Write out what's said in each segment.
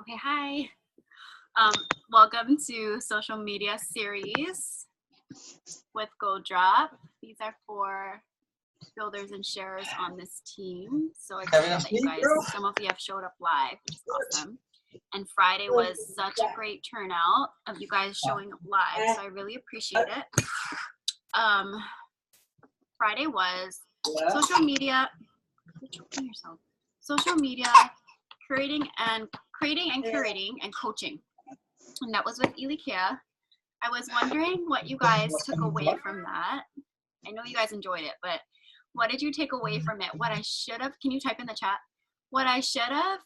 Okay, hi. Welcome to social media series with GoDrop. These are for builders and sharers on this team. So excited that you guys, some of you have showed up live, which is awesome. And Friday was such a great turnout of you guys showing up live, so I really appreciate it. Friday was social media. Social media, creating and curating and coaching. And that was with Ilikia. I was wondering what you guys took away from that. I know you guys enjoyed it, but what did you take away from it? What I should have, can you type in the chat? What I should have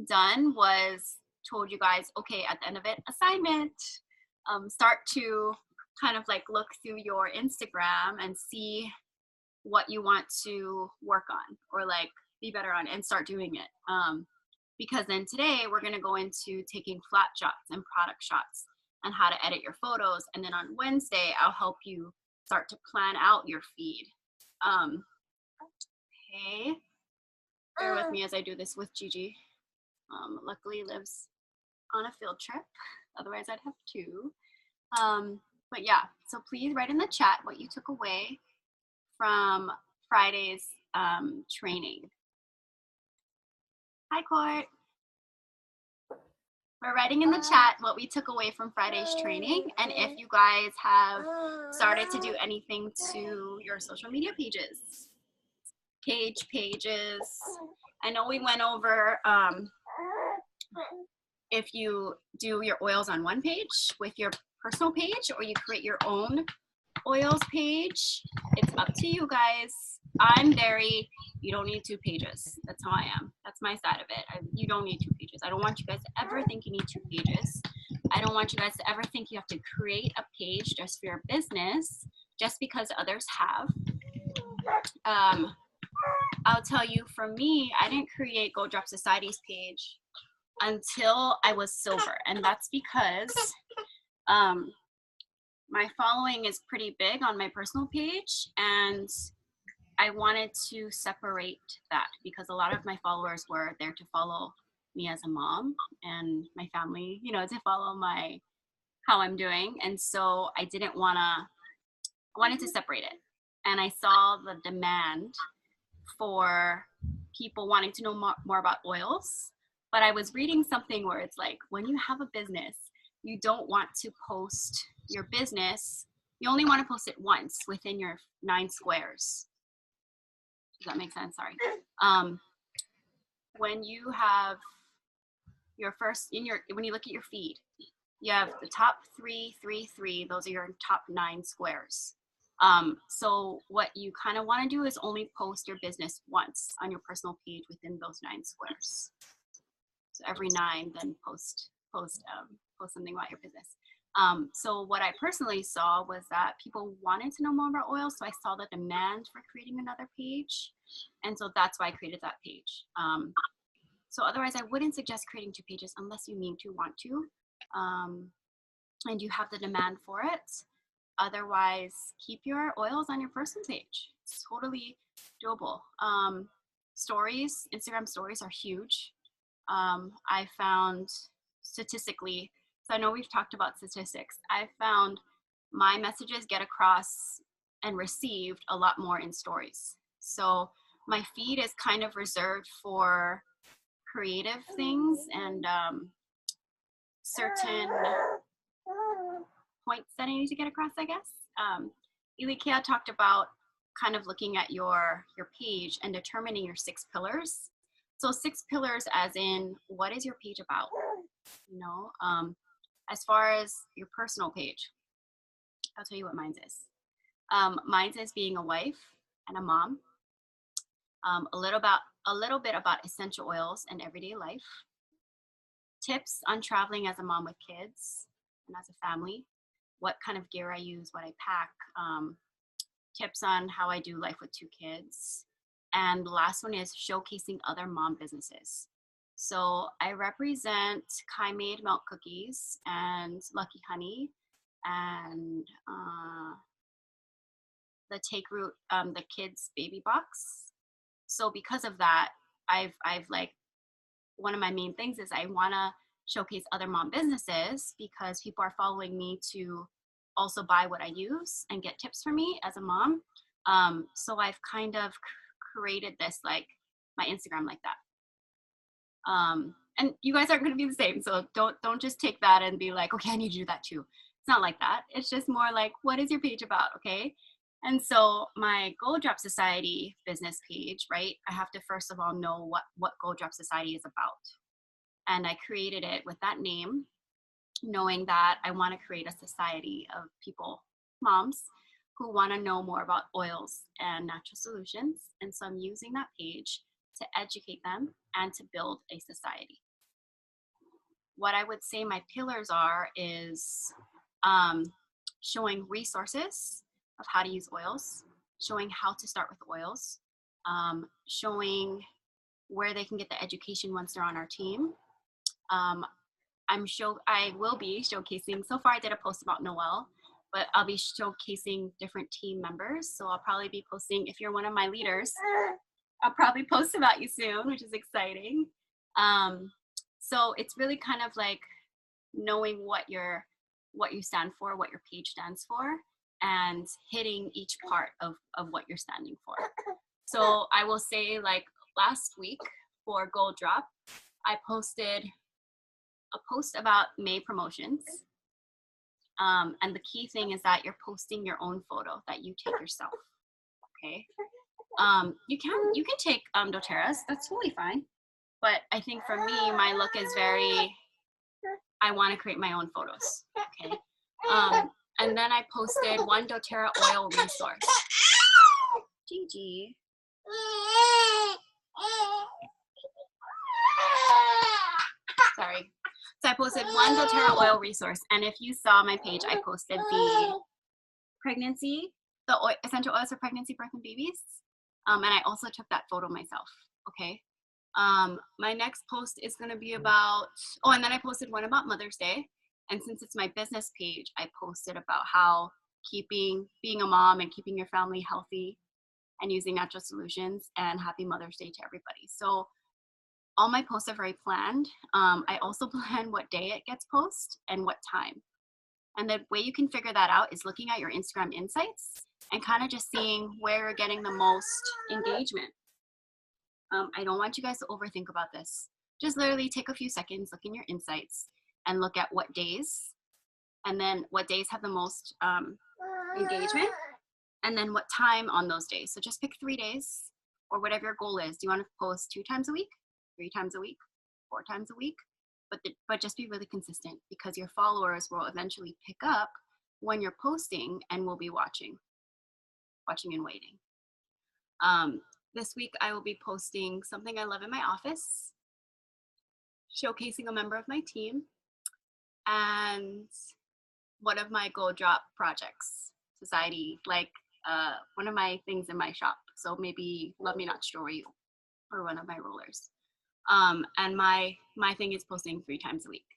done was told you guys, okay, at the end of it, assignment. Start to kind of like look through your Instagram and see what you want to work on or like be better on and start doing it. Because then today we're going to go into taking flat shots and product shots and how to edit your photos. And then on Wednesday, I'll help you start to plan out your feed. Okay, bear with me as I do this with Gigi. Luckily lives on a field trip. Otherwise I'd have two. But yeah, so please write in the chat what you took away from Friday's training. Hi, Court. We're writing in the chat what we took away from Friday's training and if you guys have started to do anything to your social media pages. Pages. I know we went over if you do your oils on one page with your personal page or you create your own oils page. It's up to you guys. I'm very, you don't need 2 pages. That's how I am. That's my side of it. You don't need 2 pages. I don't want you guys to ever think you need 2 pages. I don't want you guys to ever think you have to create a page just for your business, just because others have. I'll tell you, for me, I didn't create GoDrop Society's page until I was silver. And that's because my following is pretty big on my personal page and I wanted to separate that because a lot of my followers were there to follow me as a mom and my family, you know, to follow how I'm doing. And so I wanted to separate it. And I saw the demand for people wanting to know more about oils. But I was reading something where it's like, when you have a business, you don't want to post your business. You only want to post it once within your 9 squares. Does that make sense? Sorry. When you have your first, when you look at your feed, you have the top 3, 3, 3. Those are your top 9 squares. So what you kind of want to do is only post your business once on your personal page within those 9 squares. So every 9, then post something about your business. So what I personally saw was that people wanted to know more about oil. So I saw the demand for creating another page. And so that's why I created that page. So otherwise I wouldn't suggest creating 2 pages unless you want to, and you have the demand for it. Otherwise, keep your oils on your personal page. It's totally doable. Stories, Instagram stories are huge. I found statistically, so I know we've talked about statistics, I found my messages get across and received a lot more in stories. So my feed is kind of reserved for creative things and certain points that I need to get across, I guess. Ilikia talked about kind of looking at your page and determining your 6 pillars. So 6 pillars as in, what is your page about? You know, as far as your personal page, I'll tell you what mine is. Mine is being a wife and a mom. A little bit about essential oils and everyday life. Tips on traveling as a mom with kids and as a family. What kind of gear I use, what I pack. Tips on how I do life with 2 kids. And the last one is showcasing other mom businesses. So I represent Kai Made Milk Cookies and Lucky Honey and the Take Root, the kids baby box. So because of that, I've like one of my main things is I want to showcase other mom businesses because people are following me to also buy what I use and get tips from me as a mom. So I've kind of created this, like my Instagram like that. And you guys aren't going to be the same. So don't just take that and be like, okay, I need to do that too. It's not like that. It's just more like, what is your page about? Okay. And so my Gold Drop Society business page, right? I have to first of all know what Gold Drop Society is about. And I created it with that name, knowing that I want to create a society of people, moms, who want to know more about oils and natural solutions. And so I'm using that page to educate them and to build a society. What I would say my pillars are is showing resources of how to use oils, showing how to start with oils, showing where they can get the education once they're on our team. I will be showcasing, so far I did a post about Noel, but I'll be showcasing different team members. So I'll probably be posting, if you're one of my leaders, I'll probably post about you soon, which is exciting. So it's really kind of like knowing what you stand for, what your page stands for, and hitting each part of what you're standing for. So I will say, like last week for Gold Drop, I posted a post about May promotions. And the key thing is that you're posting your own photo that you take yourself. Okay. You can take doTERRA's, that's totally fine. But I think for me, my look is very, I want to create my own photos. Okay. And then I posted one doTERRA oil resource. Gigi. Sorry. So I posted one doTERRA oil resource. And if you saw my page, I posted the pregnancy, the essential oils for pregnancy, birth, and babies. And I also took that photo myself. Okay. My next post is going to be about, and then I posted one about Mother's Day. And since it's my business page, I posted about how being a mom and keeping your family healthy and using natural solutions, and happy Mother's Day to everybody. So all my posts are very planned. I also plan what day it gets posted and what time. And the way you can figure that out is looking at your Instagram insights and kind of just seeing where you're getting the most engagement. I don't want you guys to overthink about this. Just literally take a few seconds, look in your insights, and look at what days, and then what days have the most engagement, and then what time on those days. So just pick 3 days, or whatever your goal is. Do you want to post 2 times a week, 3 times a week, 4 times a week? But just be really consistent, because your followers will eventually pick up when you're posting and will be watching and waiting. This week I will be posting something I love in my office, showcasing a member of my team, and one of my Gold Drop projects, society, like one of my things in my shop. So maybe Love Me Not Story You, or one of my rollers. And my thing is posting 3 times a week.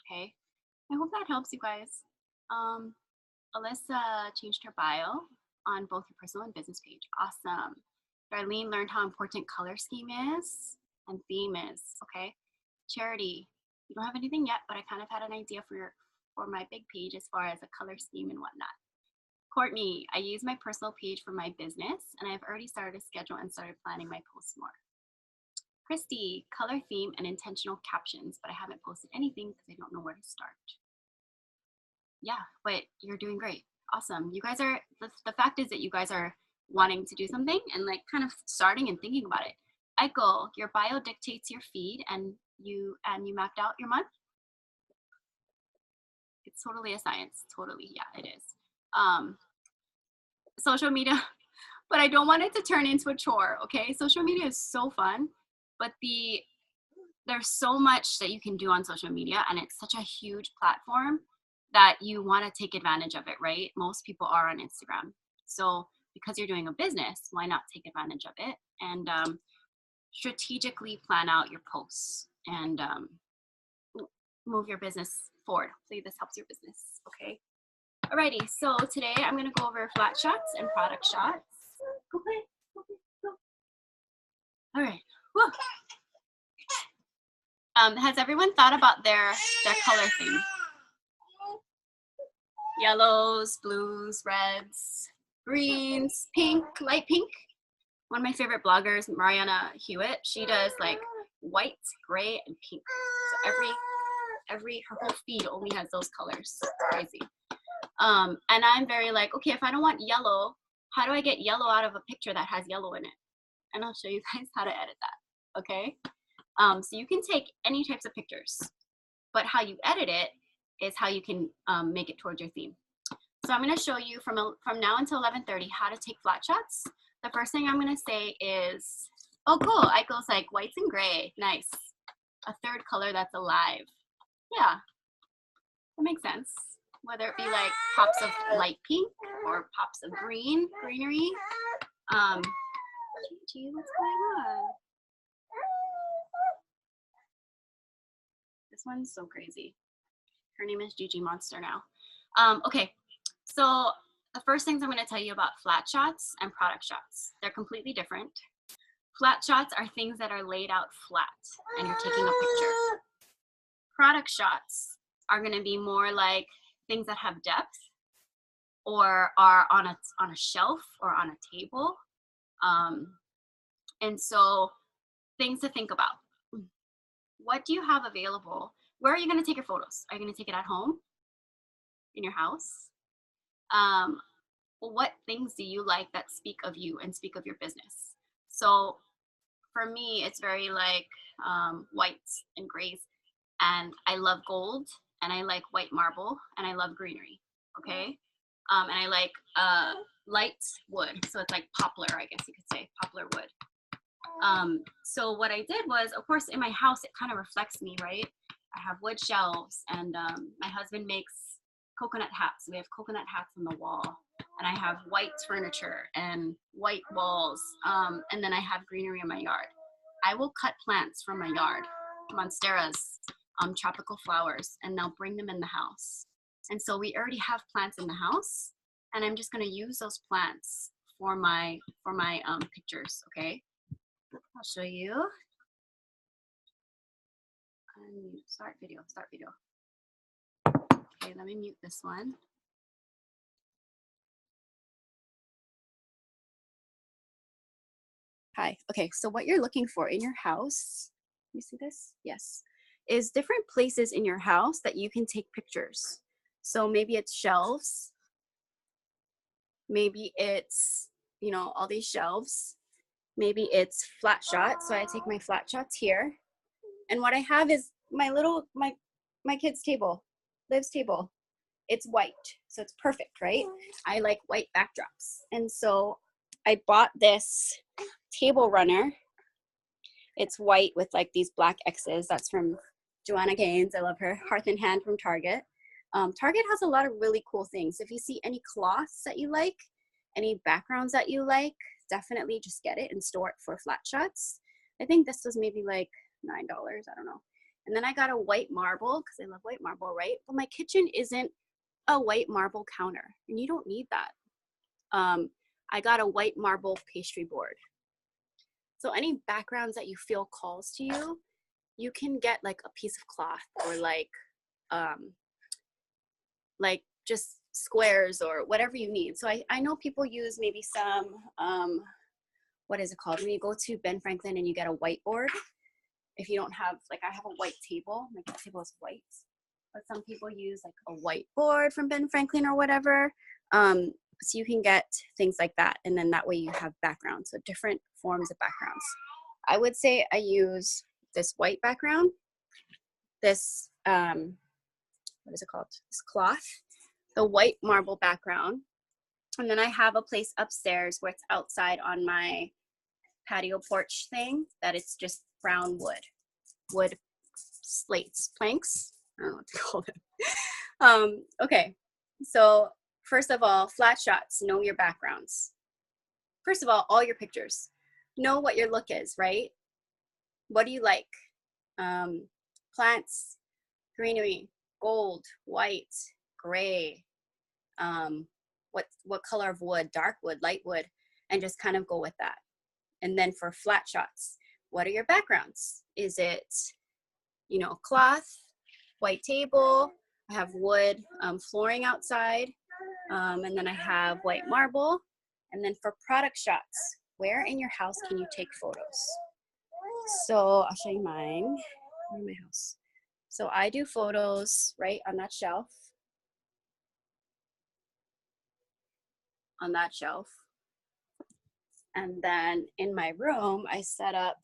Okay. I hope that helps you guys. Alyssa changed her bio on both your personal and business page. Awesome. Darlene learned how important color scheme is and theme is. Okay. Charity, you don't have anything yet, but I kind of had an idea for my big page as far as a color scheme and whatnot. Courtney, I use my personal page for my business, and I've already started a schedule and started planning my posts more. Christy, color theme and intentional captions, but I haven't posted anything because I don't know where to start. Yeah, but you're doing great. Awesome. You guys are, the fact is that you guys are wanting to do something and like kind of starting and thinking about it. Eichel, your bio dictates your feed, and you mapped out your month. It's totally a science. Totally. Yeah, it is. Social media, but I don't want it to turn into a chore. Okay. Social media is so fun, but there's so much that you can do on social media, and it's such a huge platform that you want to take advantage of it, right? Most people are on Instagram. So because you're doing a business, why not take advantage of it and strategically plan out your posts and move your business forward. Hopefully this helps your business, okay? Alrighty, so today I'm gonna go over Flatshots and product shots. Go play, go. All right, whoa. Has everyone thought about their color theme? Yellows, blues, reds, greens, pink, light pink. One of my favorite bloggers, Mariana Hewitt, she does like white, gray, and pink. So her whole feed only has those colors. It's crazy. And I'm very like, okay, if I don't want yellow, how do I get yellow out of a picture that has yellow in it? And I'll show you guys how to edit that, okay? So you can take any types of pictures, but how you edit it is how you can make it towards your theme. So I'm gonna show you from now until 11:30 how to take flat shots. The first thing I'm gonna say is, oh cool, Aiko's like whites and gray, nice. A third color that's alive. Yeah, that makes sense. Whether it be like pops of light pink or pops of greenery. Gigi, what's going on? This one's so crazy. Her name is Gigi Monster now. Okay, so the first things I'm gonna tell you about flat shots and product shots. They're completely different. Flat shots are things that are laid out flat and you're taking a picture. Product shots are gonna be more like things that have depth or are on a shelf or on a table. And so things to think about. What do you have available? Where are you gonna take your photos? Are you gonna take it at home? In your house? What things do you like that speak of you and speak of your business? So for me, it's very like whites and grays, and I love gold, and I like white marble, and I love greenery, okay? And I like light wood, so it's like poplar, I guess you could say, poplar wood. So what I did was, of course, in my house, it kind of reflects me, right? I have wood shelves, and my husband makes coconut hats. We have coconut hats on the wall, and I have white furniture and white walls, and then I have greenery in my yard. I will cut plants from my yard, monsteras, tropical flowers, and I'll bring them in the house. And so we already have plants in the house, and I'm just gonna use those plants for my pictures, okay? I'll show you. Start video. Okay, let me mute this one. Hi, okay, so what you're looking for in your house, you see this? Yes, is different places in your house that you can take pictures. So maybe it's shelves, maybe it's, you know, all these shelves, maybe it's flat shots. So I take my flat shots here. And what I have is my little, my kid's table, Liv's table. It's white, so it's perfect, right? I like white backdrops. And so I bought this table runner. It's white with like these black X's. That's from Joanna Gaines. I love her. Hearth and Hand from Target. Target has a lot of really cool things. If you see any cloths that you like, any backgrounds that you like, definitely just get it and store it for flat shots. I think this was maybe like $9, I don't know. And then I got a white marble because I love white marble, right? But my kitchen isn't a white marble counter, and you don't need that. I got a white marble pastry board. So any backgrounds that you feel calls to you, you can get like a piece of cloth or like just squares or whatever you need. So I know people use maybe some, what is it called? When you go to Ben Franklin and you get a whiteboard, if you don't have, like I have a white table, my table is white, but some people use like a whiteboard from Ben Franklin or whatever. So you can get things like that. And then that way you have backgrounds, so different forms of backgrounds. I would say I use this white background, this, what is it called? This cloth, the white marble background. And then I have a place upstairs where it's outside on my patio porch thing that it's just brown wood slates, planks. I don't know what to call them. Okay, so first of all, flat shots, know your backgrounds. First of all your pictures. Know what your look is, right? What do you like? Plants, greenery, gold, white, gray, what color of wood, dark wood, light wood, and just kind of go with that. And then for flat shots, what are your backgrounds? Is it you know, cloth, white table. I have wood flooring outside. And then I have white marble. And then for product shots, where in your house can you take photos? So I'll show you mine. In my house. So I do photos right on that shelf. On that shelf. And then in my room, I set up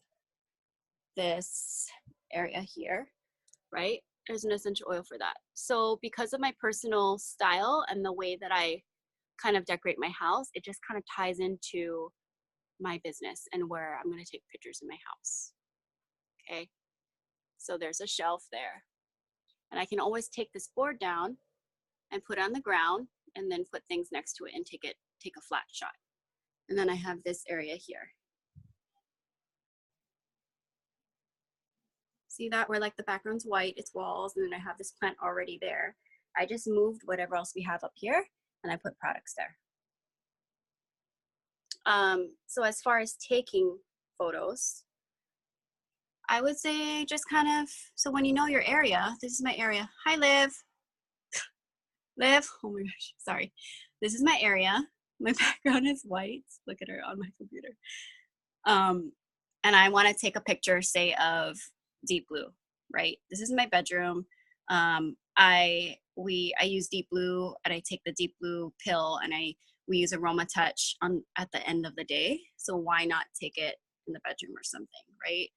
this area here, right? There's an essential oil for that. So because of my personal style and the way that I kind of decorate my house, it just kind of ties into my business and where I'm going to take pictures in my house. Okay. So there's a shelf there. And I can always take this board down and put it on the ground and then put things next to it and take a flat shot. And then I have this area here. See that where like the background's white, it's walls, and then I have this plant already there. I just moved whatever else we have up here and I put products there. So as far as taking photos, I would say just kind of, so when you know your area, this is my area. Hi, Liv. Liv, oh my gosh, sorry. This is my area. My background is white. Look at her on my computer. And I want to take a picture, say, of deep blue, right? This is my bedroom. I use deep blue, and I take the deep blue pill, and we use Aroma Touch at the end of the day. So why not take it in the bedroom or something, right?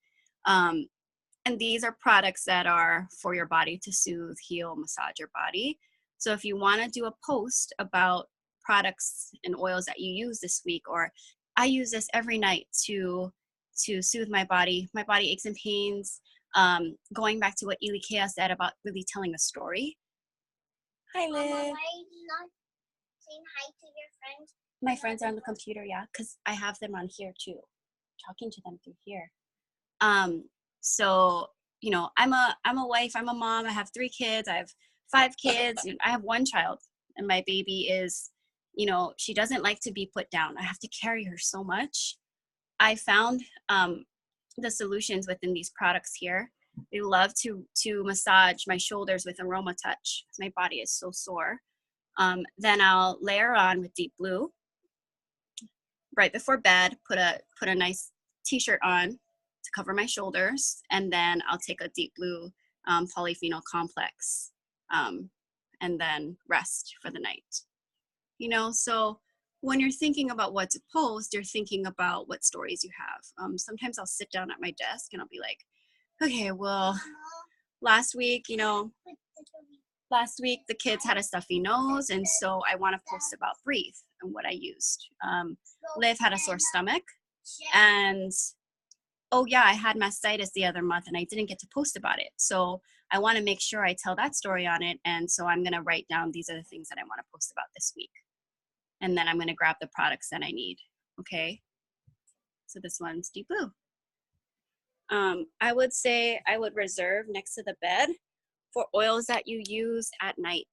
And these are products that are for your body to soothe, heal, massage your body. So if you want to do a post about products and oils that you use this week, or I use this every night to soothe my body aches and pains, going back to what Ilikea said about really telling a story. Hi, Liv. Mama, why are you not saying hi to your friends? My friends are on the computer, yeah, because I have them on here too, talking to them through here. So, you know, I'm a wife, I'm a mom, I have 3 kids, I have 5 kids, and I have 1 child, and my baby is, you know, she doesn't like to be put down. I have to carry her so much. I found the solutions within these products here. They love to massage my shoulders with Aroma Touch because my body is so sore. Then I'll layer on with deep blue. Right before bed, put a nice t-shirt on to cover my shoulders, and then I'll take a deep blue polyphenol complex, and then rest for the night. You know, so when you're thinking about what to post, you're thinking about what stories you have. Sometimes I'll sit down at my desk and I'll be like, okay, well, last week the kids had a stuffy nose, and so I want to post about Breathe and what I used. Liv had a sore stomach, and oh yeah, I had mastitis the other month and I didn't get to post about it. So I want to make sure I tell that story on it, and so I'm going to write down these are the things that I want to post about this week. And then I'm going to grab the products that I need. Okay. So this one's deep blue. I would say I would reserve next to the bed for oils that you use at night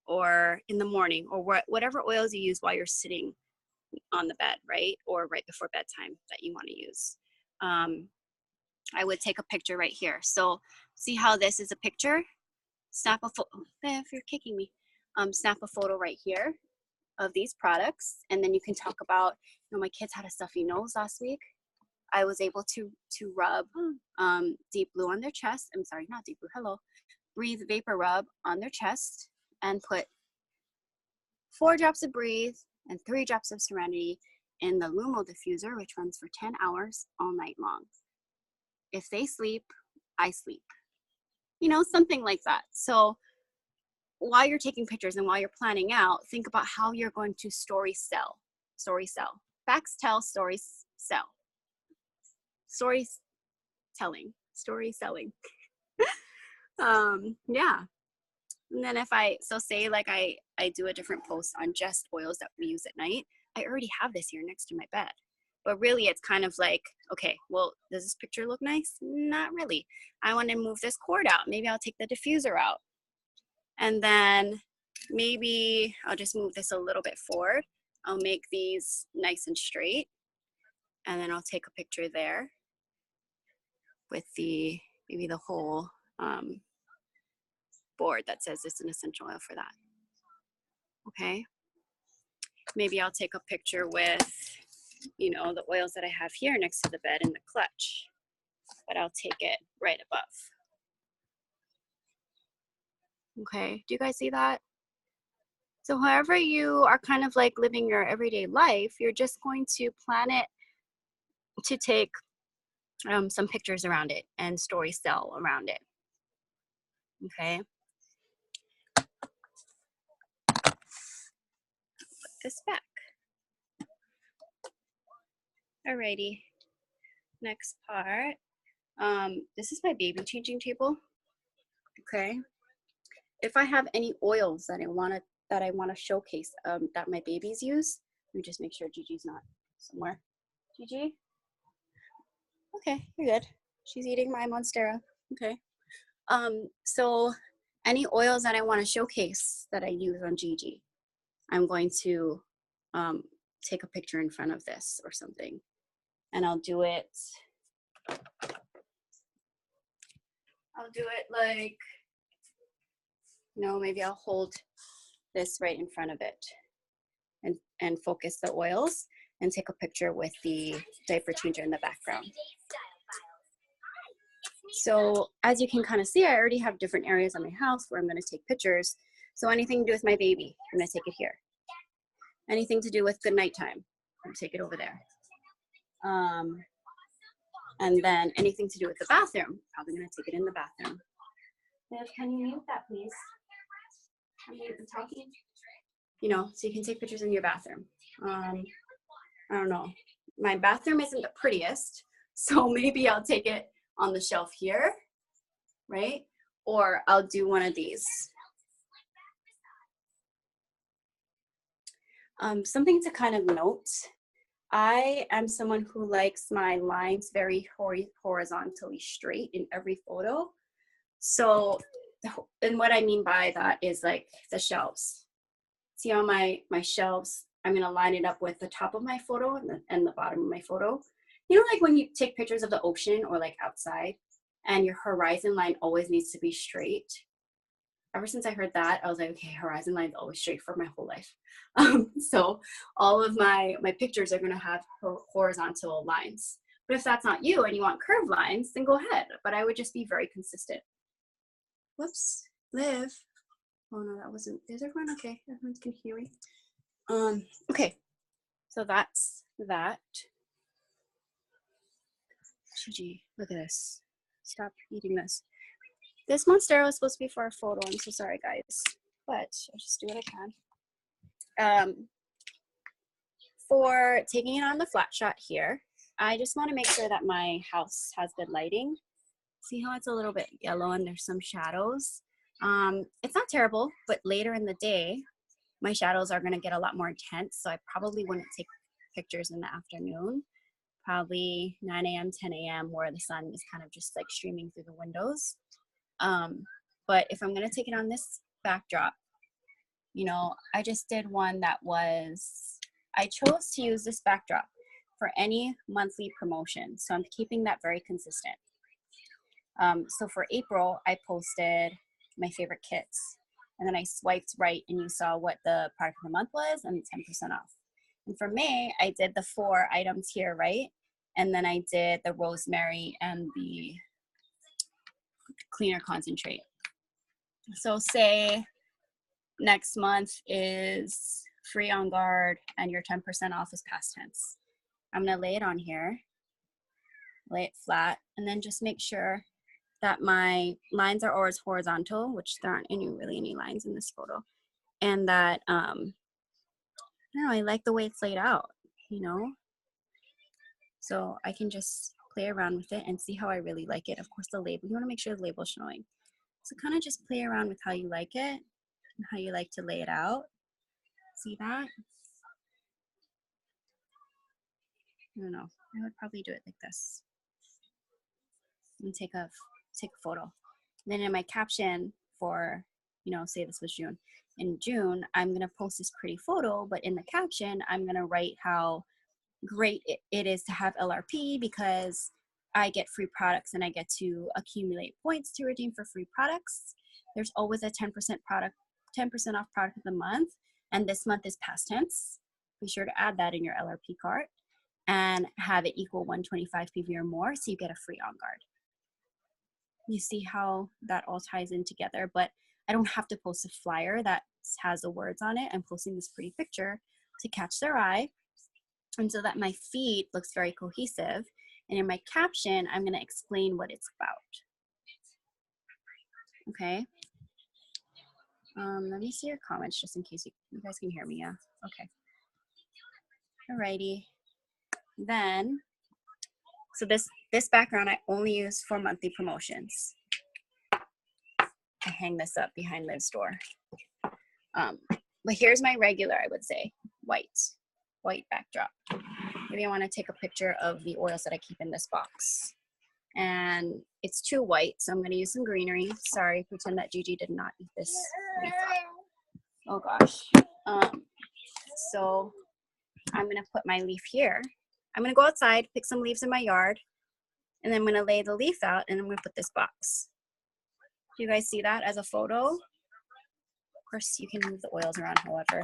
or in the morning, or whatever oils you use while you're sitting on the bed, right? Or right before bedtime that you want to use. I would take a picture right here. So see how this is a picture? Snap a photo, if you're kicking me, snap a photo right here of these products, and then you can talk about, you know, my kids had a stuffy nose last week. I was able to rub deep blue on their chest. I'm sorry, not deep blue. Hello, Breathe Vapor Rub on their chest, and put 4 drops of Breathe and 3 drops of Serenity in the Lumo diffuser, which runs for 10 hours all night long. If they sleep, I sleep. You know, something like that. So while you're taking pictures and while you're planning out, think about how you're going to story sell. Facts tell, stories sell. Stories telling, story selling. Yeah. And then say like I do a different post on just oils that we use at night, I already have this here next to my bed. But really it's kind of like, okay, well, does this picture look nice? Not really. I want to move this cord out. Maybe I'll take the diffuser out. And then maybe I'll just move this a little bit forward. I'll make these nice and straight. And then I'll take a picture there with the give you the whole board that says it's an essential oil for that. Okay. Maybe I'll take a picture with, you know, the oils that I have here next to the bed in the clutch, but I'll take it right above. Okay, do you guys see that? So however you are kind of like living your everyday life, you're just going to plan it to take some pictures around it and stories tell around it. Okay. Put this back. Alrighty. Next part. This is my baby changing table. Okay. If I have any oils that I want to showcase that my babies use, let me just make sure Gigi's not somewhere. Gigi? Okay, you're good. She's eating my Monstera. Okay. So any oils that I want to showcase that I use on Gigi, I'm going to take a picture in front of this or something. And I'll do it like, you know, maybe I'll hold this right in front of it and focus the oils and take a picture with the diaper changer in the background. So as you can kind of see, I already have different areas of my house where I'm going to take pictures. So anything to do with my baby, I'm going to take it here. Anything to do with good nighttime, I'm going to take it over there. And then anything to do with the bathroom, probably going to take it in the bathroom. Liv, can you mute that, please? I'm talking. You know, so you can take pictures in your bathroom. I don't know. My bathroom isn't the prettiest, so maybe I'll take it on the shelf here, right? Or I'll do one of these. Something to kind of note, I am someone who likes my lines very horizontally straight in every photo. So, and what I mean by that is like the shelves. See on my shelves, I'm gonna line it up with the top of my photo and the bottom of my photo. You know, like when you take pictures of the ocean or like outside and your horizon line always needs to be straight. Ever since I heard that, I was like, okay, horizon line's always straight for my whole life. So all of my pictures are gonna have horizontal lines. But if that's not you and you want curved lines, then go ahead. But I would just be very consistent. Whoops, Liv. Oh no, that wasn't, is everyone okay? Everyone can hear me? Okay, so that's that. Gigi, look at this. Stop eating this. This Monstera was supposed to be for a photo. I'm so sorry, guys. But I'll just do what I can. For taking it on the flat shot here, I just want to make sure that my house has good lighting. See how it's a little bit yellow and there's some shadows? It's not terrible, but later in the day, my shadows are going to get a lot more intense. So I probably wouldn't take pictures in the afternoon. Probably 9 a.m., 10 a.m. where the sun is kind of just like streaming through the windows. But if I'm going to take it on this backdrop, you know, I just did one that was, I chose to use this backdrop for any monthly promotion. So I'm keeping that very consistent. So for April, I posted my favorite kits. And then I swiped right and you saw what the product of the month was and 10% off. And for May, I did the 4 items here, right? And then I did the rosemary and the cleaner concentrate. So say next month is free on guard and your 10% off is past tense. I'm gonna lay it on here, lay it flat, and then just make sure that my lines are always horizontal, which there aren't really any lines in this photo. And that, I don't know, I like the way it's laid out, you know? So I can just play around with it and see how I really like it. Of course, the label, you wanna make sure the label's showing. So kind of just play around with how you like it and how you like to lay it out. See that? I don't know, I would probably do it like this. And take a photo. And then in my caption for, you know, say this was June. In June, I'm gonna post this pretty photo, but in the caption, I'm gonna write how great it is to have LRP because I get free products and I get to accumulate points to redeem for free products. There's always a 10% off product of the month. And this month is past tense. Be sure to add that in your LRP cart and have it equal 125 PV or more, so you get a free on guard. You see how that all ties in together, but I don't have to post a flyer that has the words on it. I'm posting this pretty picture to catch their eye, and so that my feed looks very cohesive. And in my caption, I'm going to explain what it's about. Okay. Let me see your comments just in case you guys can hear me. Yeah. Okay. Alrighty. Then, so this background I only use for monthly promotions. I hang this up behind Liv's door. But here's my regular, I would say, white backdrop. Maybe I want to take a picture of the oils that I keep in this box. And it's too white, so I'm going to use some greenery. Sorry, pretend that Gigi did not eat this leaf up. Oh gosh. So I'm going to put my leaf here. I'm going to go outside, pick some leaves in my yard, and then I'm going to lay the leaf out, and I'm going to put this box. Do you guys see that as a photo? Of course, you can move the oils around, however.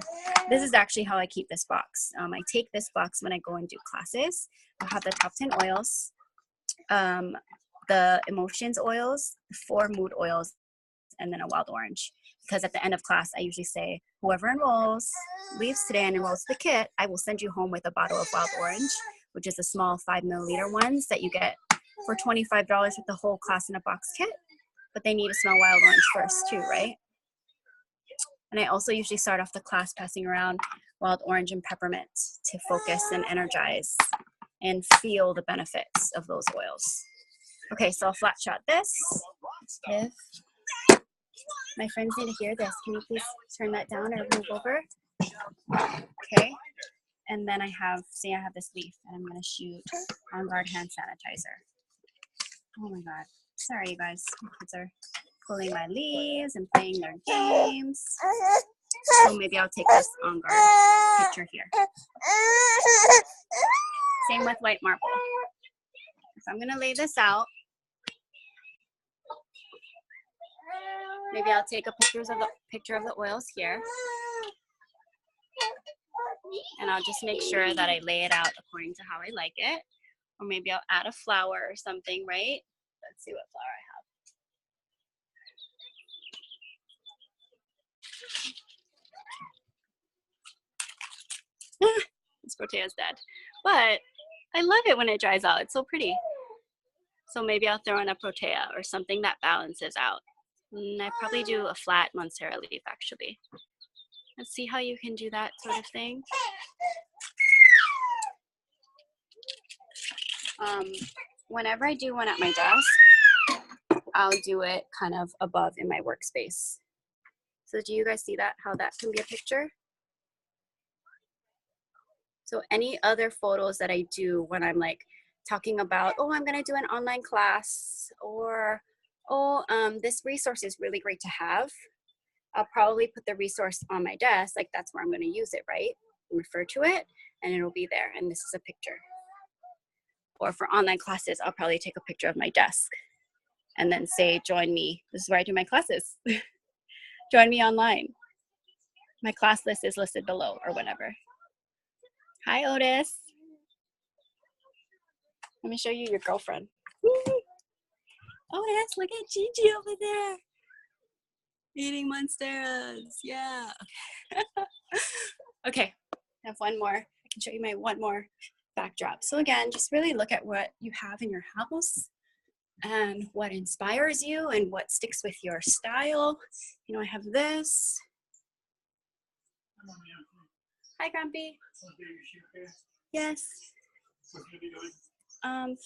This is actually how I keep this box. I take this box when I go and do classes. I'll have the top 10 oils, the emotions oils, 4 mood oils, and then a wild orange. Because at the end of class, I usually say, whoever enrolls, leaves today and enrolls the kit, I will send you home with a bottle of wild orange, which is the small 5 milliliter ones that you get for $25 with the whole class in a box kit. But they need to smell wild orange first too, right? And I also usually start off the class passing around wild orange and peppermint to focus and energize and feel the benefits of those oils. Okay, so I'll flat shot this. If my friends need to hear this, can you please turn that down or move over? Okay, and then I have this leaf, and I'm gonna shoot On Guard hand sanitizer. Oh my God, sorry you guys, my kids are pulling my leaves and playing their games. So maybe I'll take this On Guard picture here. Same with white marble. So I'm gonna lay this out. Maybe I'll take a picture of the oils here. And I'll just make sure that I lay it out according to how I like it. Or maybe I'll add a flower or something, right? Let's see what flower I have. This protea's dead. But I love it when it dries out. It's so pretty. So maybe I'll throw in a protea or something that balances out. And I probably do a flat monstera leaf, actually. Let's see how you can do that sort of thing. Whenever I do one at my desk, I'll do it kind of above in my workspace. So do you guys see that, how that can be a picture? So any other photos that I do when I'm like talking about, oh, I'm gonna do an online class, or oh, this resource is really great to have, I'll probably put the resource on my desk, like that's where I'm gonna use it, right? Refer to it, and it'll be there, and this is a picture. Or for online classes, I'll probably take a picture of my desk and then say, join me. This is where I do my classes. Join me online. My class list is listed below or whatever. Hi, Otis. Let me show you your girlfriend. Otis, look at Gigi over there. Eating monsteras, yeah. Okay, I have one more. I can show you my one more backdrop. So again, just really look at what you have in your house and what inspires you and what sticks with your style. You know, I have this. Hi, Grumpy. Yes.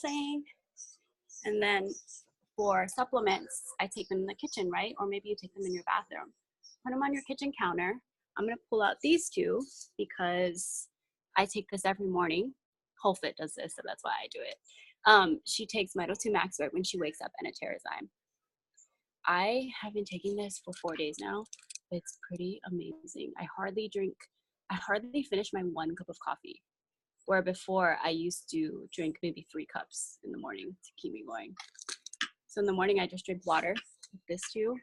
Playing. And then for supplements, I take them in the kitchen, right? Or maybe you take them in your bathroom. Put them on your kitchen counter. I'm gonna pull out these two because I take this every morning. Wholefit does this, so that's why I do it. She takes Mito 2 Max right when she wakes up and a Terrazyme. I have been taking this for 4 days now. It's pretty amazing. I hardly finish my 1 cup of coffee. where before I used to drink maybe 3 cups in the morning to keep me going. So in the morning, I just drink water with this too,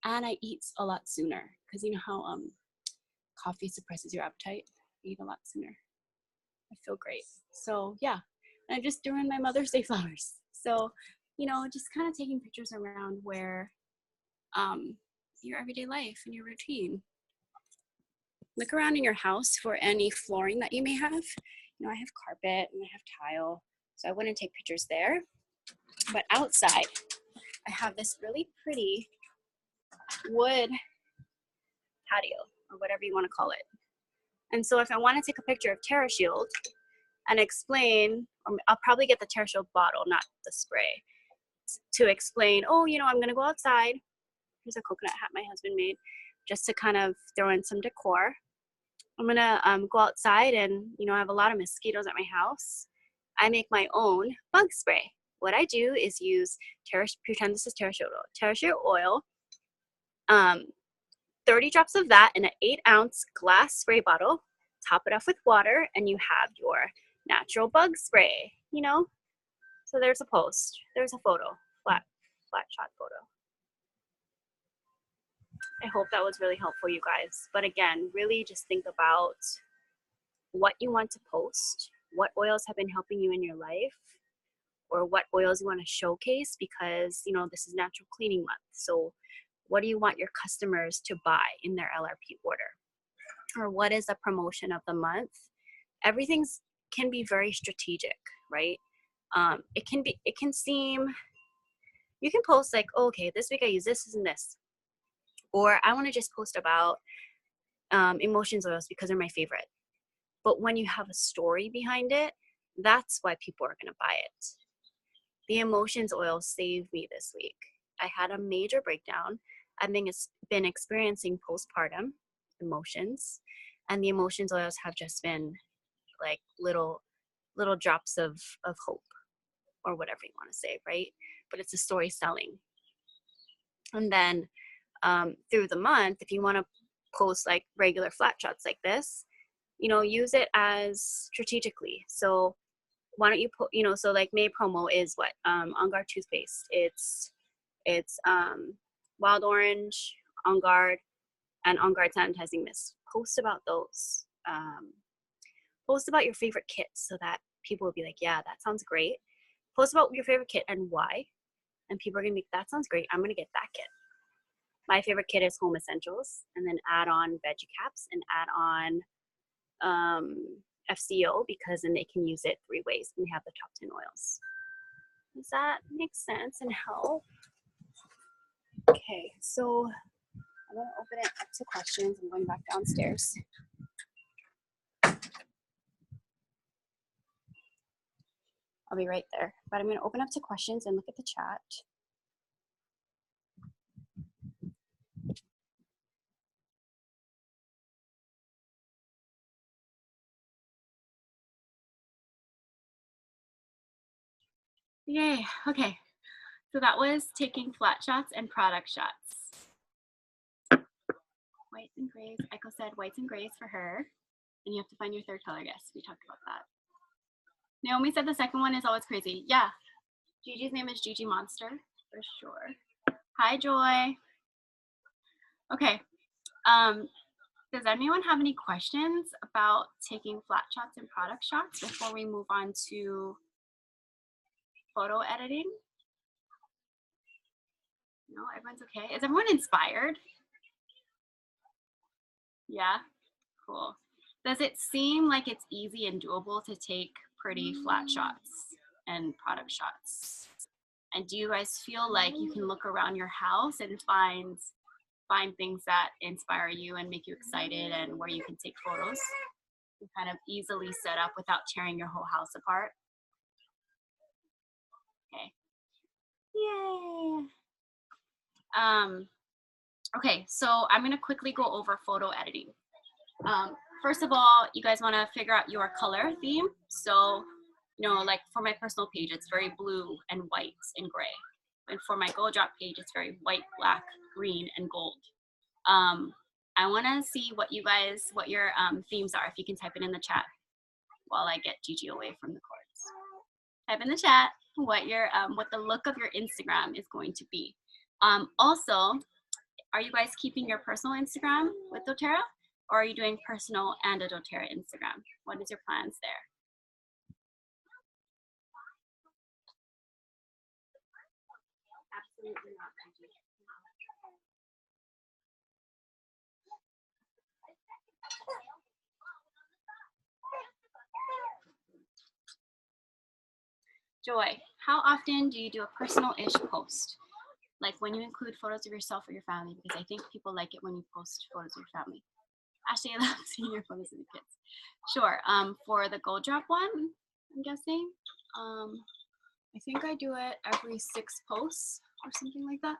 and I eat a lot sooner because you know how coffee suppresses your appetite. I eat a lot sooner. I feel great. So yeah, and I'm just doing my Mother's Day flowers. So, you know, just kind of taking pictures around where your everyday life and your routine. Look around in your house for any flooring that you may have. You know, I have carpet and I have tile, so I wouldn't take pictures there. But outside, I have this really pretty wood patio, or whatever you want to call it. And so if I want to take a picture of TerraShield and explain, I'll probably get the TerraShield bottle, not the spray, to explain, oh, you know, I'm going to go outside. Here's a coconut hat my husband made, just to kind of throw in some decor. I'm going to go outside and, you know, I have a lot of mosquitoes at my house. I make my own bug spray. What I do is use pretend this is TerraShield oil, 30 drops of that in an 8-ounce glass spray bottle, top it off with water, and you have your natural bug spray, you know? So there's a post, there's a photo, flat shot photo. I hope that was really helpful, you guys. But again, really just think about what you want to post, what oils have been helping you in your life, or what oils you want to showcase, because, you know, this is natural cleaning month. So what do you want your customers to buy in their LRP order? Or what is the promotion of the month? Everything can be very strategic, right? It can seem, you can post like, oh, okay, this week I use this and this. Or I want to just post about emotions oils because they're my favorite. But when you have a story behind it, that's why people are going to buy it. The emotions oil saved me this week. I had a major breakdown. I've been experiencing postpartum emotions, and the emotions oils have just been like little drops of hope, or whatever you want to say, right? But it's a story selling. And then through the month, if you want to post like regular flat shots like this, you know, use it as strategically. So why don't you put, you know, so like May promo is what? On Guard toothpaste. It's Wild Orange, On Guard, and On Guard sanitizing mist. Post about those. Post about your favorite kits so that people will be like, yeah, that sounds great. Post about your favorite kit and why. And people are going to be, that sounds great. I'm going to get that kit. My favorite kit is Home Essentials, and then add on veggie caps and add on FCO, because then they can use it 3 ways. And we have the top 10 oils. Does that make sense and help? Okay, so I'm going to open it up to questions. I'm going back downstairs. I'll be right there. But I'm going to open up to questions and look at the chat. Yay, okay. So that was taking flat shots and product shots. Whites and grays. Echo said whites and grays for her. And you have to find your third color. Yes, we talked about that. Naomi said the second one is always crazy. Yeah. Gigi's name is Gigi Monster, for sure. Hi, Joy. Okay. Does anyone have any questions about taking flat shots and product shots before we move on to photo editing? No, everyone's okay. Is everyone inspired? Yeah, cool. Does it seem like it's easy and doable to take pretty flat shots and product shots? And do you guys feel like you can look around your house and find things that inspire you and make you excited, and where you can take photos and kind of easily set up without tearing your whole house apart? Okay. Yay. Okay, so I'm gonna quickly go over photo editing. First of all, you guys wanna figure out your color theme. So, you know, like for my personal page, it's very blue and white and gray. And for my Go Drop page, it's very white, black, green, and gold. I wanna see what your themes are, if you can type it in the chat. while I get Gigi away from the cords. Type in the chat what your what the look of your Instagram is going to be. Also, are you guys keeping your personal Instagram with doTERRA, or are you doing personal and a doTERRA Instagram? What is your plans there? Absolutely not. Joy, how often do you do a personal-ish post? Like when you include photos of yourself or your family, because I think people like it when you post photos of your family. Ashley, I love seeing your photos of the kids. Sure. For the Gold Drop one, I'm guessing. I think I do it every 6 posts or something like that.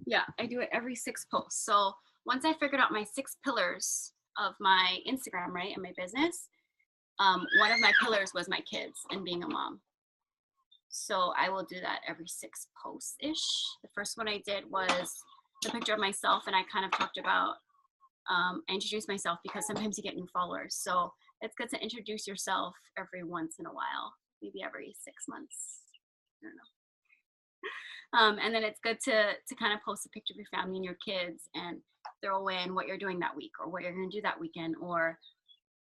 Yeah, I do it every 6 posts. So once I figured out my 6 pillars of my Instagram, right, and my business, one of my pillars was my kids and being a mom. So I will do that every 6 posts-ish. The first one I did was the picture of myself, and I kind of talked about, I introduced myself because sometimes you get new followers. So it's good to introduce yourself every once in a while, maybe every 6 months. I don't know. And then it's good to kind of post a picture of your family and your kids and throw in what you're doing that week or what you're going to do that weekend, or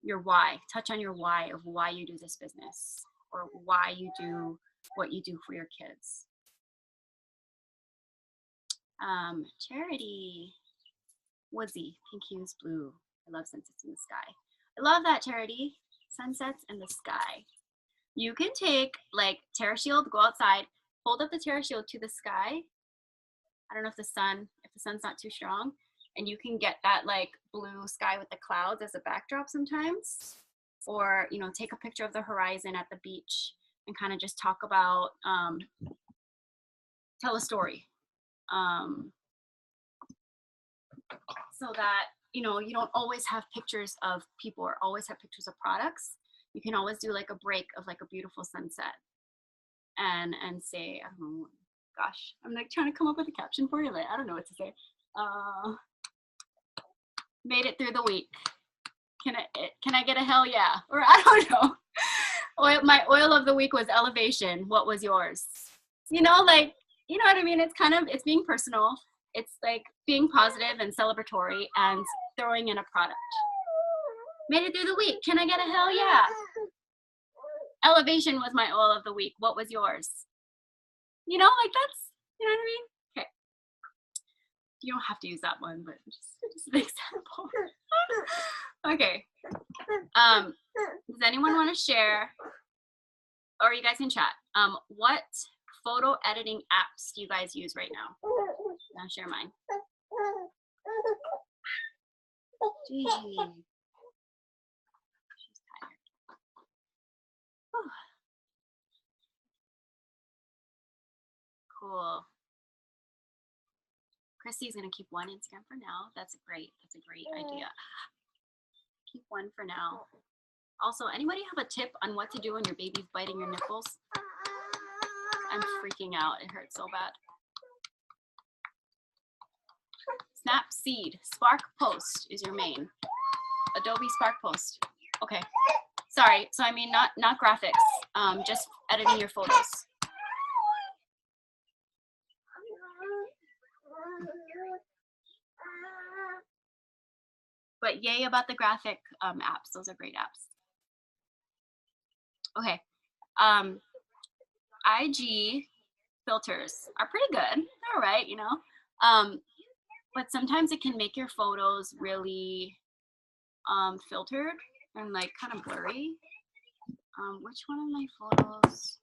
your why. Touch on your why of why you do this business or why you do what you do for your kids. Charity, Woodsy, pink hues, blue. I love sunsets in the sky. I love that, Charity. Sunsets in the sky. You can take like Terra Shield, go outside, hold up the Terra Shield to the sky. I don't know if the sun's not too strong, and you can get that like blue sky with the clouds as a backdrop sometimes. Or, you know, take a picture of the horizon at the beach and kind of just talk about, tell a story. So that, you know, you don't always have pictures of people or always have pictures of products. You can always do like a break of like a beautiful sunset and say, I don't know, gosh, I'm like trying to come up with a caption for you, but I don't know what to say. Made it through the week. Can I get a hell yeah? Or I don't know. My oil of the week was elevation. What was yours? You know, like, you know what I mean? It's kind of, it's being personal. It's like being positive and celebratory and throwing in a product. Made it through the week. Can I get a hell yeah? Elevation was my oil of the week. What was yours? You know, like that's, you know what I mean? Okay. You don't have to use that one, but just an example. Okay. Does anyone want to share, or you guys can chat, what photo editing apps do you guys use right now? I'll share mine. Gigi. She's tired. Whew. Cool. Christy's gonna keep one Instagram for now. That's a great idea. Keep one for now. Also, anybody have a tip on what to do when your baby's biting your nipples? I'm freaking out. It hurts so bad. Snapseed. Spark Post is your main. Adobe Spark Post. Okay. Sorry. So I mean not graphics. Just editing your photos. But yay about the graphic apps. Those are great apps. Okay. IG filters are pretty good. They're all right, you know. But sometimes it can make your photos really filtered and like kind of blurry. Which one of my photos?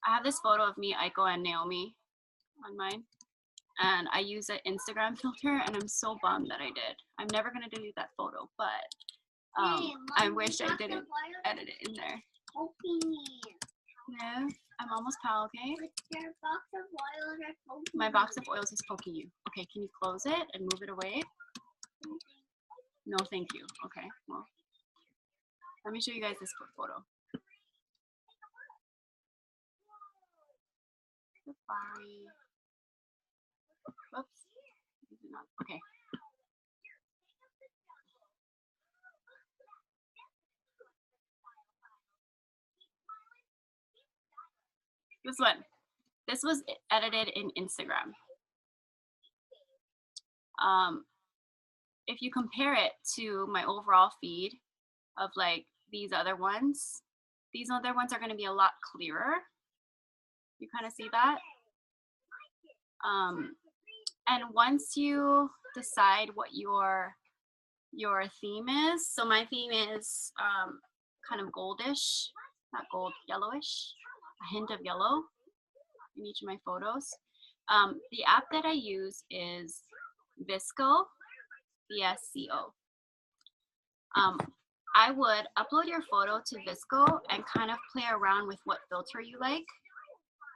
I have this photo of me, Aiko, and Naomi on mine. And I use an Instagram filter, and I'm so bummed that I did. I'm never gonna delete that photo, but I wish I didn't edit it in there. Yeah, I'm almost pal, okay? Your box of oils are poking. My box of oils is poking you. Okay, can you close it and move it away? No, thank you. Okay, well, let me show you guys this photo. Safari. Whoops. Okay. This one. This was edited in Instagram. If you compare it to my overall feed of like these other ones are going to be a lot clearer. You kind of see that. And once you decide what your theme is, so my theme is kind of goldish, not gold, yellowish, a hint of yellow in each of my photos. The app that I use is VSCO, VSCO. I would upload your photo to VSCO and kind of play around with what filter you like.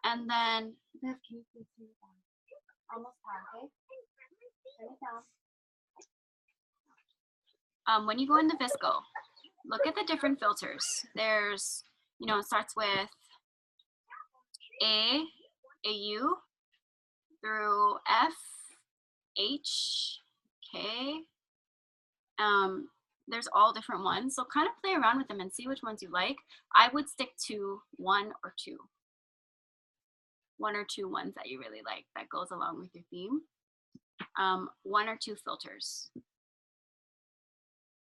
And then, Viv, can you please turn it down? Almost time, okay? Turn it down. When you go into VSCO, look at the different filters. There's, you know, it starts with A, AU, through F, H, K. There's all different ones. So kind of play around with them and see which ones you like. I would stick to one or two ones that you really like that goes along with your theme. One or two filters.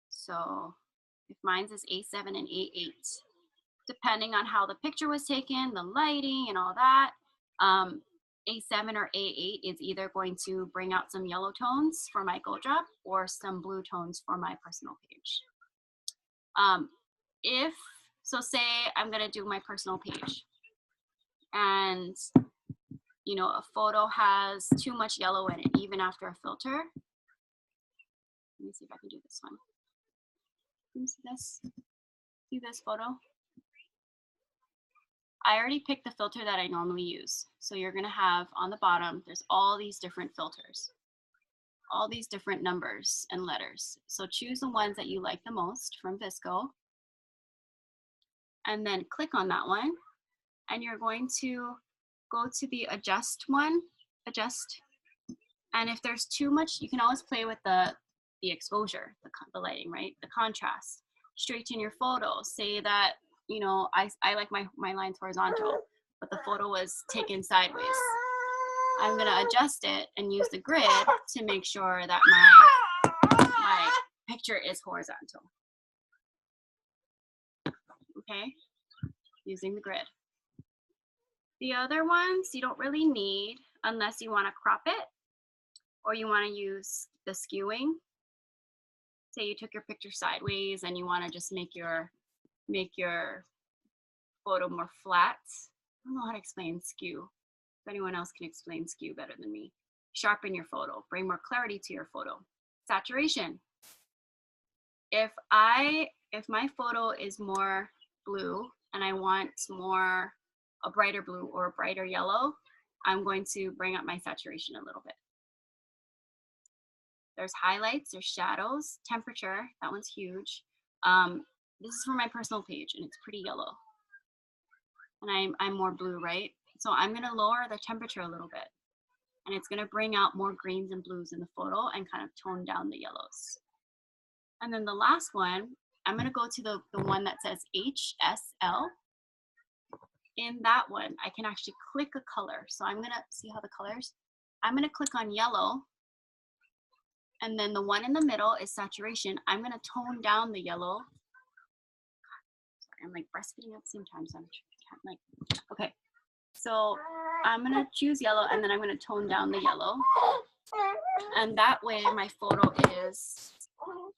So if mine's is A7 and A8, depending on how the picture was taken, the lighting and all that, A7 or A8 is either going to bring out some yellow tones for my Go Drop or some blue tones for my personal page. So say I'm gonna do my personal page and you know, a photo has too much yellow in it, even after a filter. Let me see if I can do this one. Can you see this? See this photo? I already picked the filter that I normally use. So you're gonna have on the bottom, there's all these different filters, all these different numbers and letters. So choose the ones that you like the most from VSCO, and then click on that one, and you're going to go to the adjust one, adjust. And if there's too much, you can always play with the exposure, the lighting, right? The contrast. Straighten your photo. Say that, you know, I like my lines horizontal, but the photo was taken sideways. I'm gonna adjust it and use the grid to make sure that my picture is horizontal. Okay, using the grid. The other ones you don't really need unless you want to crop it or you want to use the skewing. Say you took your picture sideways and you want to just make your photo more flat. I don't know how to explain skew. If anyone else can explain skew better than me. Sharpen your photo, bring more clarity to your photo. Saturation. If my photo is more blue and I want a brighter blue or a brighter yellow, I'm going to bring up my saturation a little bit. There's highlights, there's shadows, temperature, that one's huge. This is for my personal page and it's pretty yellow. And I'm more blue, right? So I'm gonna lower the temperature a little bit. And it's gonna bring out more greens and blues in the photo and kind of tone down the yellows. And then the last one, I'm gonna go to the one that says HSL. In that one, I can actually click a color. So I'm gonna see how the colors. I'm gonna click on yellow. And then the one in the middle is saturation. I'm gonna tone down the yellow. Sorry, I'm like breastfeeding at the same time, so I'm like, okay. So I'm gonna choose yellow and then I'm gonna tone down the yellow. And that way my photo is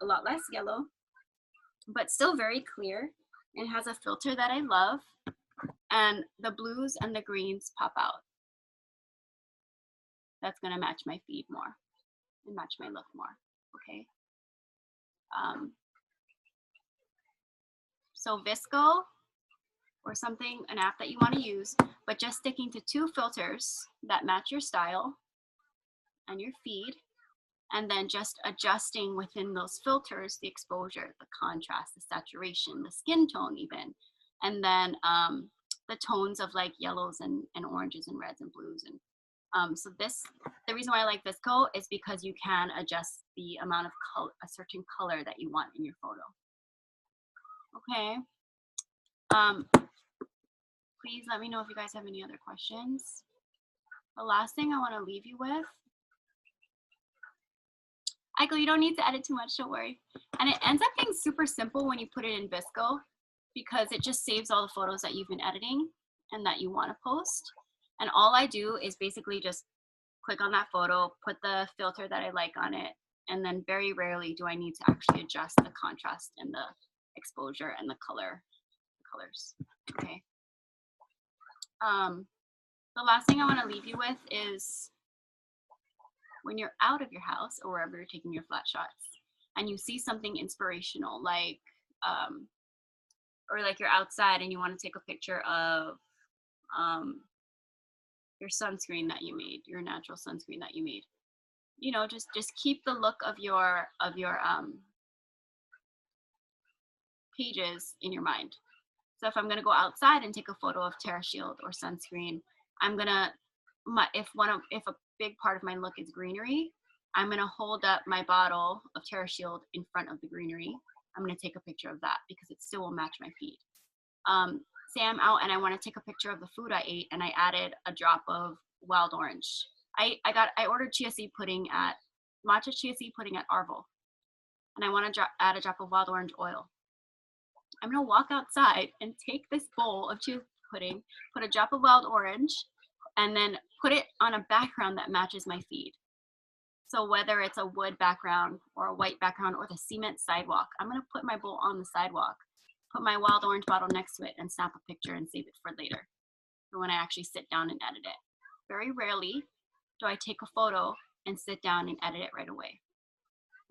a lot less yellow, but still very clear. It has a filter that I love. And the blues and the greens pop out. That's gonna match my feed more and match my look more, okay? So VSCO or something, an app that you wanna use, but just sticking to two filters that match your style and your feed, and then just adjusting within those filters, the exposure, the contrast, the saturation, the skin tone even, and then the tones of like yellows and oranges and reds and blues. And so the reason why I like VSCO is because you can adjust the amount of color, a certain color that you want in your photo. Okay. Please let me know if you guys have any other questions. The last thing I want to leave you with, Eichel, you don't need to edit too much, don't worry. And it ends up being super simple when you put it in Visco because it just saves all the photos that you've been editing and that you want to post. And all I do is basically just click on that photo, put the filter that I like on it, and then very rarely do I need to actually adjust the contrast and the exposure and the colors. Okay. The last thing I want to leave you with is when you're out of your house or wherever you're taking your flat shots and you see something inspirational, like or like you're outside and you want to take a picture of your sunscreen that you made, your natural sunscreen that you made. You know, just keep the look of your pages in your mind. So if I'm gonna go outside and take a photo of TerraShield or sunscreen, I'm gonna if a big part of my look is greenery, I'm gonna hold up my bottle of TerraShield in front of the greenery. I'm gonna take a picture of that because it still will match my feed. Say I'm out and I want to take a picture of the food I ate and I added a drop of wild orange. I ordered chia seed pudding at matcha chia seed pudding at Arvel, and I want to add a drop of wild orange oil. I'm gonna walk outside and take this bowl of chia pudding, put a drop of wild orange, and then put it on a background that matches my feed. So whether it's a wood background or a white background or the cement sidewalk, I'm gonna put my bowl on the sidewalk, put my wild orange bottle next to it, and snap a picture and save it for later, for when I actually sit down and edit it. Very rarely do I take a photo and sit down and edit it right away.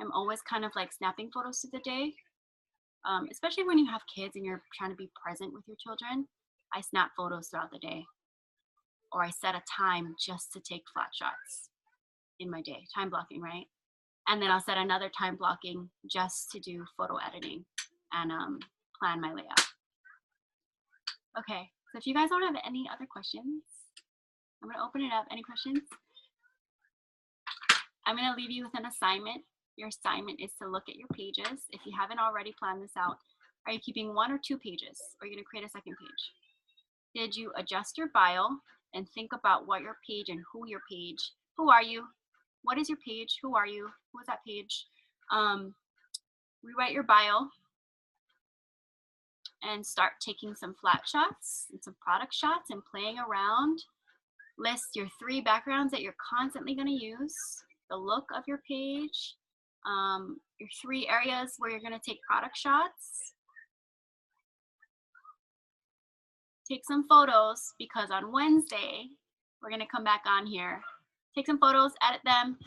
I'm always kind of like snapping photos through the day, especially when you have kids and you're trying to be present with your children. I snap photos throughout the day, or I set a time just to take flat shots in my day, time blocking, right? And then I'll set another time blocking just to do photo editing and plan my layout. Okay, so if you guys don't have any other questions, I'm gonna open it up. Any questions? I'm gonna leave you with an assignment. Your assignment is to look at your pages. If you haven't already planned this out, are you keeping 1 or 2 pages? Or are you gonna create a second page? Did you adjust your bio and think about what your page and who your page, who are you? What is your page? Who are you? Who is that page? Rewrite your bio and start taking some flat shots and some product shots and playing around. List your 3 backgrounds that you're constantly going to use, the look of your page, your 3 areas where you're going to take product shots. Take some photos because on Wednesday, we're going to come back on here. Take some photos, edit them.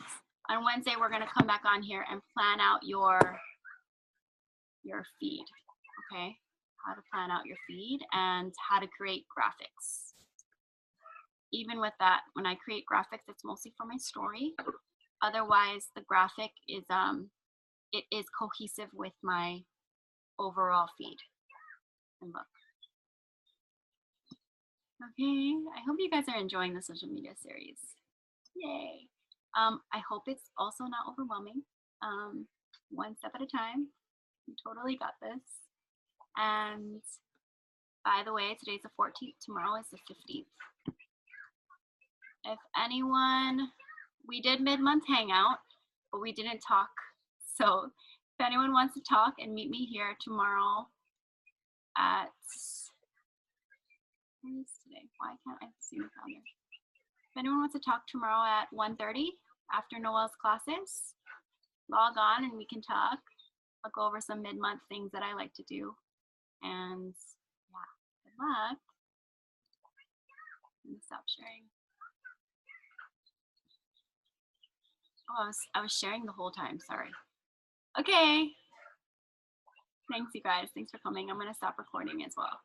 On Wednesday, we're going to come back on here and plan out your feed, okay? How to plan out your feed and how to create graphics. Even with that, when I create graphics, it's mostly for my story. Otherwise, the graphic is it is cohesive with my overall feed. And look. Okay, I hope you guys are enjoying the social media series. Yay. I hope it's also not overwhelming. 1 step at a time. You totally got this. And by the way, today's the 14th, tomorrow is the 15th. If anyone, we did mid-month hangout, but we didn't talk. So if anyone wants to talk and meet me here tomorrow at, what is today? Why can't I see the calendar? If anyone wants to talk tomorrow at 1:30 after Noel's classes, log on and we can talk. I'll go over some mid-month things that I like to do. And yeah, good luck. Let me stop sharing. Oh, I was sharing the whole time, sorry. Okay. Thanks, you guys. Thanks for coming. I'm going to stop recording as well.